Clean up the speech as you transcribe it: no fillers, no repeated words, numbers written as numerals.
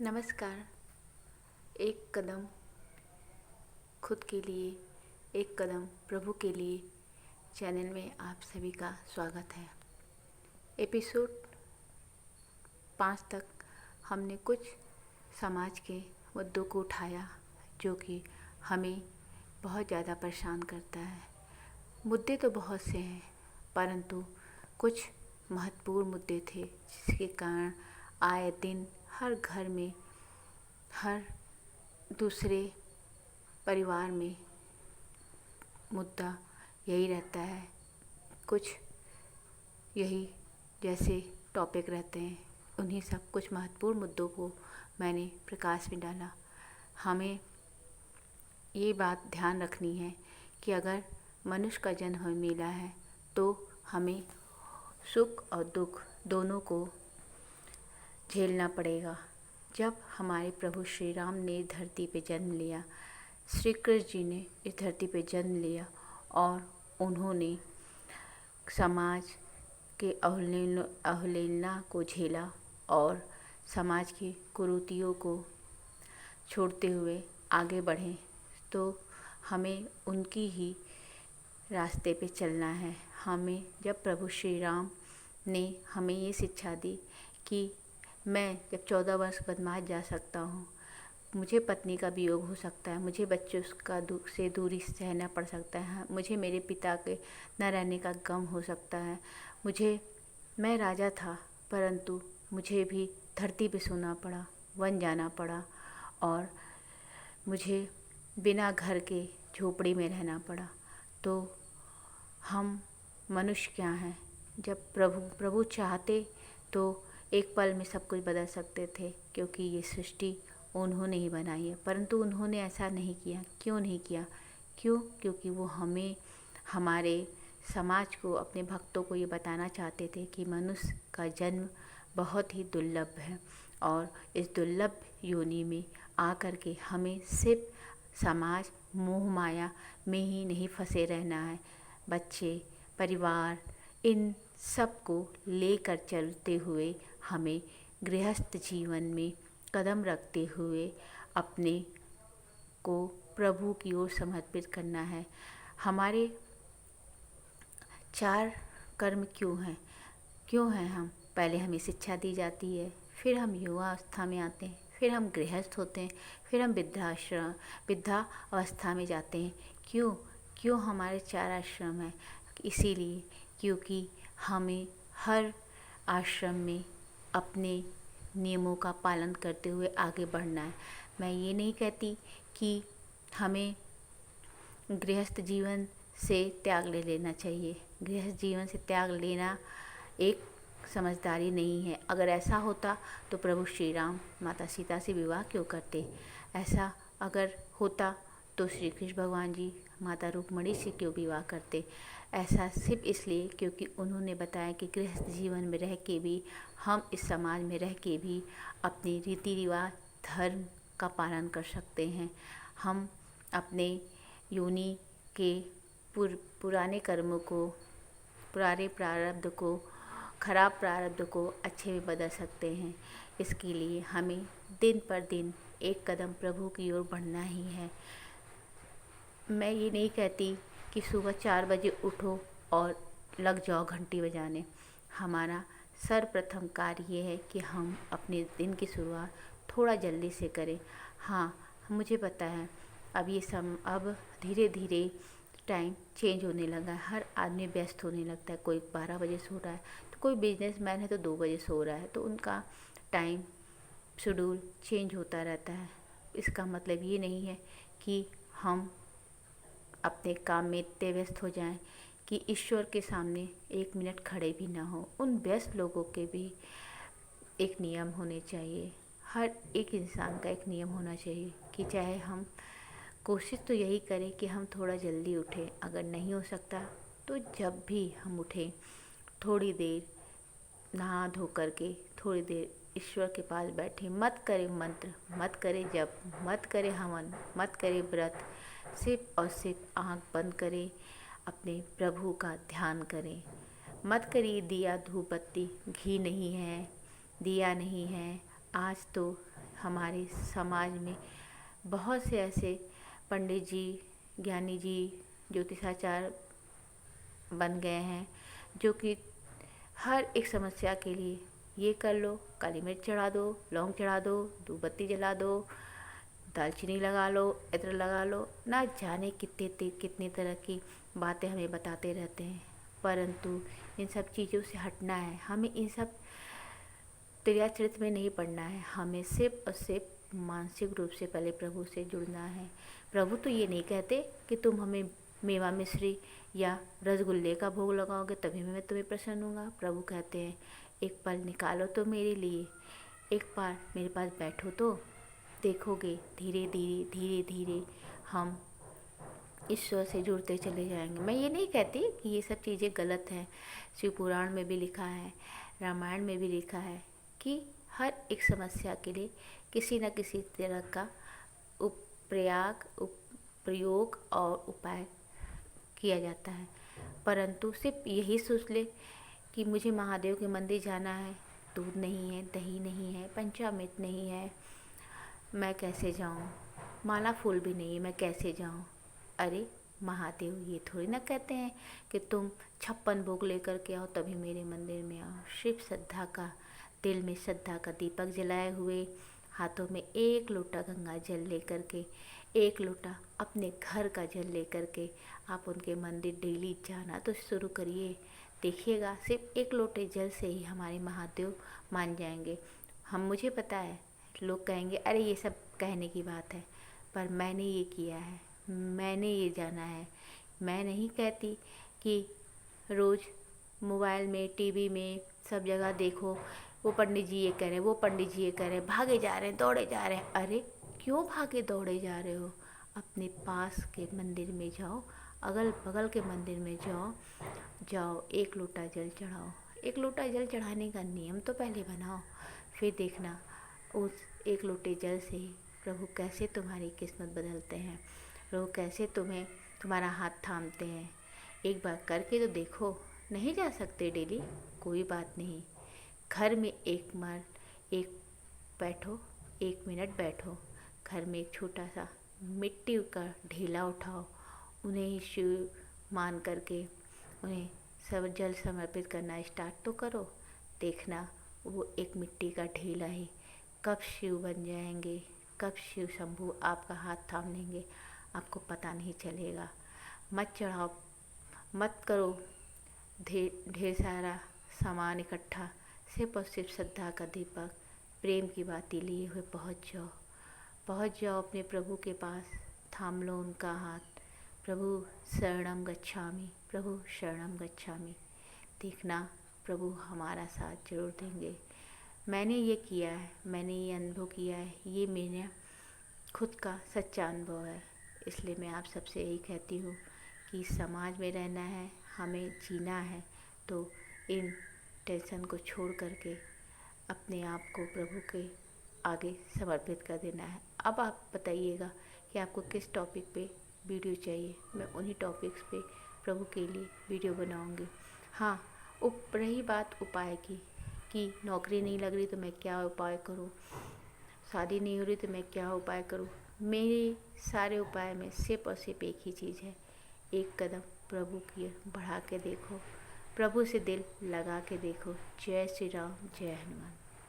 नमस्कार। एक कदम खुद के लिए, एक कदम प्रभु के लिए चैनल में आप सभी का स्वागत है। एपिसोड 5 तक हमने कुछ समाज के मुद्दों को उठाया जो कि हमें बहुत ज़्यादा परेशान करता है। मुद्दे तो बहुत से हैं, परंतु कुछ महत्वपूर्ण मुद्दे थे जिसके कारण आए दिन हर घर में, हर दूसरे परिवार में मुद्दा यही रहता है। कुछ यही जैसे टॉपिक रहते हैं, उन्हीं सब कुछ महत्वपूर्ण मुद्दों को मैंने प्रकाश में डाला। हमें ये बात ध्यान रखनी है कि अगर मनुष्य का जन्म मिला है तो हमें सुख और दुख दोनों को झेलना पड़ेगा। जब हमारे प्रभु श्री राम ने धरती पे जन्म लिया, श्री कृष्ण जी ने इस धरती पे जन्म लिया और उन्होंने समाज के अवहेलना को झेला और समाज की कुरीतियों को छोड़ते हुए आगे बढ़े, तो हमें उनकी ही रास्ते पे चलना है। हमें जब प्रभु श्री राम ने हमें ये शिक्षा दी कि मैं जब 14 वर्ष बनवास जा सकता हूँ, मुझे पत्नी का वियोग हो सकता है, मुझे बच्चों का से दूरी सहना पड़ सकता है, मुझे मेरे पिता के न रहने का गम हो सकता है, मैं राजा था परंतु मुझे भी धरती पे सोना पड़ा, वन जाना पड़ा और मुझे बिना घर के झोपड़ी में रहना पड़ा। तो हम मनुष्य क्या हैं? जब प्रभु चाहते तो एक पल में सब कुछ बदल सकते थे, क्योंकि ये सृष्टि उन्होंने ही बनाई है। परंतु उन्होंने ऐसा नहीं किया। क्यों नहीं किया? क्योंकि वो हमें, हमारे समाज को, अपने भक्तों को ये बताना चाहते थे कि मनुष्य का जन्म बहुत ही दुर्लभ है और इस दुर्लभ योनि में आकर के हमें सिर्फ समाज, मोह माया में ही नहीं फंसे रहना है। बच्चे, परिवार, इन सब को लेकर चलते हुए हमें गृहस्थ जीवन में कदम रखते हुए अपने को प्रभु की ओर समर्पित करना है। हमारे 4 कर्म क्यों हैं हम? पहले हमें शिक्षा दी जाती है, फिर हम युवावस्था में आते हैं, फिर हम गृहस्थ होते हैं, फिर हम वृद्धा अवस्था में जाते हैं। क्यों हमारे 4 आश्रम हैं? इसीलिए क्योंकि हमें हर आश्रम में अपने नियमों का पालन करते हुए आगे बढ़ना है। मैं ये नहीं कहती कि हमें गृहस्थ जीवन से त्याग ले लेना चाहिए। गृहस्थ जीवन से त्याग लेना एक समझदारी नहीं है। अगर ऐसा होता तो प्रभु श्री राम माता सीता से विवाह क्यों करते? ऐसा अगर होता तो श्री कृष्ण भगवान जी माता रुक्मिणी से क्यों विवाह करते? ऐसा सिर्फ इसलिए क्योंकि उन्होंने बताया कि गृहस्थ जीवन में रह के भी, हम इस समाज में रह के भी अपने रीति रिवाज, धर्म का पालन कर सकते हैं। हम अपने योनि के पुराने कर्मों को, पुराने प्रारब्ध को, खराब प्रारब्ध को अच्छे में बदल सकते हैं। इसके लिए हमें दिन पर दिन एक कदम प्रभु की ओर बढ़ना ही है। मैं ये नहीं कहती कि सुबह 4 बजे उठो और लग जाओ घंटी बजाने। हमारा सर्वप्रथम कार्य ये है कि हम अपने दिन की शुरुआत थोड़ा जल्दी से करें। हाँ, मुझे पता है अब धीरे धीरे टाइम चेंज होने लगा है। हर आदमी व्यस्त होने लगता है। कोई 12 बजे सो रहा है, तो कोई बिजनेसमैन है तो 2 बजे सो रहा है, तो उनका टाइम शेड्यूल चेंज होता रहता है। इसका मतलब ये नहीं है कि हम अपने काम में इतने व्यस्त हो जाएं कि ईश्वर के सामने 1 मिनट खड़े भी ना हो। उन व्यस्त लोगों के भी एक नियम होने चाहिए। हर एक इंसान का एक नियम होना चाहिए कि चाहे हम कोशिश तो यही करें कि हम थोड़ा जल्दी उठें। अगर नहीं हो सकता तो जब भी हम उठें, थोड़ी देर नहा धो करके थोड़ी देर ईश्वर के पास बैठे। मत करें मंत्र, मत करें जप, मत करें हवन, मत करें व्रत। सिर्फ और सिर्फ आँख बंद करें, अपने प्रभु का ध्यान करें। मत करिए दिया धूप बत्ती, घी नहीं है, दिया नहीं है, आज तो हमारे समाज में बहुत से ऐसे पंडित जी, ज्ञानी जी, ज्योतिषाचार्य बन गए हैं जो कि हर एक समस्या के लिए ये कर लो, काली मिर्च चढ़ा दो, लौंग चढ़ा दो, धूप बत्ती जला दो, दालचीनी लगा लो, इत्र लगा लो, ना जाने कितनी तरह की बातें हमें बताते रहते हैं। परंतु इन सब चीज़ों से हटना है, हमें इन सब त्रियाचरित में नहीं पड़ना है। हमें सिर्फ और सिर्फ मानसिक रूप से पहले प्रभु से जुड़ना है। प्रभु तो ये नहीं कहते कि तुम हमें मेवा मिश्री या रसगुल्ले का भोग लगाओगे तभी मैं तुम्हें प्रसन्न हूँगा। प्रभु कहते हैं एक पल निकालो तो मेरे लिए, एक बार मेरे पास बैठो तो देखोगे धीरे धीरे धीरे धीरे हम ईश्वर से जुड़ते चले जाएंगे। मैं ये नहीं कहती कि ये सब चीज़ें गलत हैं। शिव पुराण में भी लिखा है, रामायण में भी लिखा है कि हर एक समस्या के लिए किसी न किसी तरह का प्रयोग और उपाय किया जाता है। परंतु सिर्फ यही सोच ले कि मुझे महादेव के मंदिर जाना है, दूध नहीं है, दही नहीं है, पंचामृत नहीं है, मैं कैसे जाऊं? माला फूल भी नहीं है, मैं कैसे जाऊं? अरे महादेव ये थोड़ी ना कहते हैं कि तुम 56 भोग लेकर के आओ तभी मेरे मंदिर में आओ। सिर्फ श्रद्धा का, दिल में श्रद्धा का दीपक जलाए हुए, हाथों में 1 लोटा गंगा जल लेकर के, 1 लोटा अपने घर का जल लेकर के आप उनके मंदिर डेली जाना तो शुरू करिए। देखिएगा सिर्फ 1 लोटे जल से ही हमारे महादेव मान जाएंगे। मुझे पता है लोग कहेंगे अरे ये सब कहने की बात है, पर मैंने ये किया है, मैंने ये जाना है। मैं नहीं कहती कि रोज़ मोबाइल में, टीवी में, सब जगह देखो वो पंडित जी ये कह रहे हैं, वो पंडित जी ये कह रहे हैं, भागे जा रहे हैं, दौड़े जा रहे हैं। अरे क्यों भागे दौड़े जा रहे हो? अपने पास के मंदिर में जाओ, अगल बगल के मंदिर में जाओ 1 लोटा जल चढ़ाओ। 1 लोटा जल चढ़ाने का नियम तो पहले बनाओ, फिर देखना उस 1 लोटे जल से ही प्रभु कैसे तुम्हारी किस्मत बदलते हैं, प्रभु कैसे तुम्हारा हाथ थामते हैं। एक बार करके तो देखो। नहीं जा सकते डेली, कोई बात नहीं, घर में एक मिनट बैठो, घर में एक छोटा सा मिट्टी का ढेला उठाओ, उन्हें ही शिव मान करके उन्हें सब जल समर्पित करना स्टार्ट तो करो। देखना वो एक मिट्टी का ढेला ही कब शिव बन जाएंगे, कब शिव शंभू आपका हाथ थाम लेंगे, आपको पता नहीं चलेगा। मत चढ़ाओ, मत करो ढेर सारा सामान इकट्ठा, सिर्फ और सिर्फ श्रद्धा का दीपक, प्रेम की बातें लिए हुए पहुँच जाओ अपने प्रभु के पास, थाम लो उनका हाथ। प्रभु शरणम गच्छामि, प्रभु शरणम गच्छामि। देखना प्रभु हमारा साथ जरूर देंगे। मैंने ये किया है, मैंने ये अनुभव किया है, ये मेरा खुद का सच्चा अनुभव है। इसलिए मैं आप सबसे यही कहती हूँ कि समाज में रहना है, हमें जीना है, तो इन टेंशन को छोड़ करके अपने आप को प्रभु के आगे समर्पित कर देना है। अब आप बताइएगा कि आपको किस टॉपिक पे वीडियो चाहिए, मैं उन्हीं टॉपिक्स पे प्रभु के लिए वीडियो बनाऊंगी। हाँ, रही बात उपाय की कि नौकरी नहीं लग रही तो मैं क्या उपाय करूँ, शादी नहीं हो रही तो मैं क्या उपाय करूँ। मेरे सारे उपाय में सिर्फ और सिर्फ एक ही चीज़ है, एक कदम प्रभु की बढ़ा के देखो, प्रभु से दिल लगा के देखो। जय श्री राम, जय हनुमान।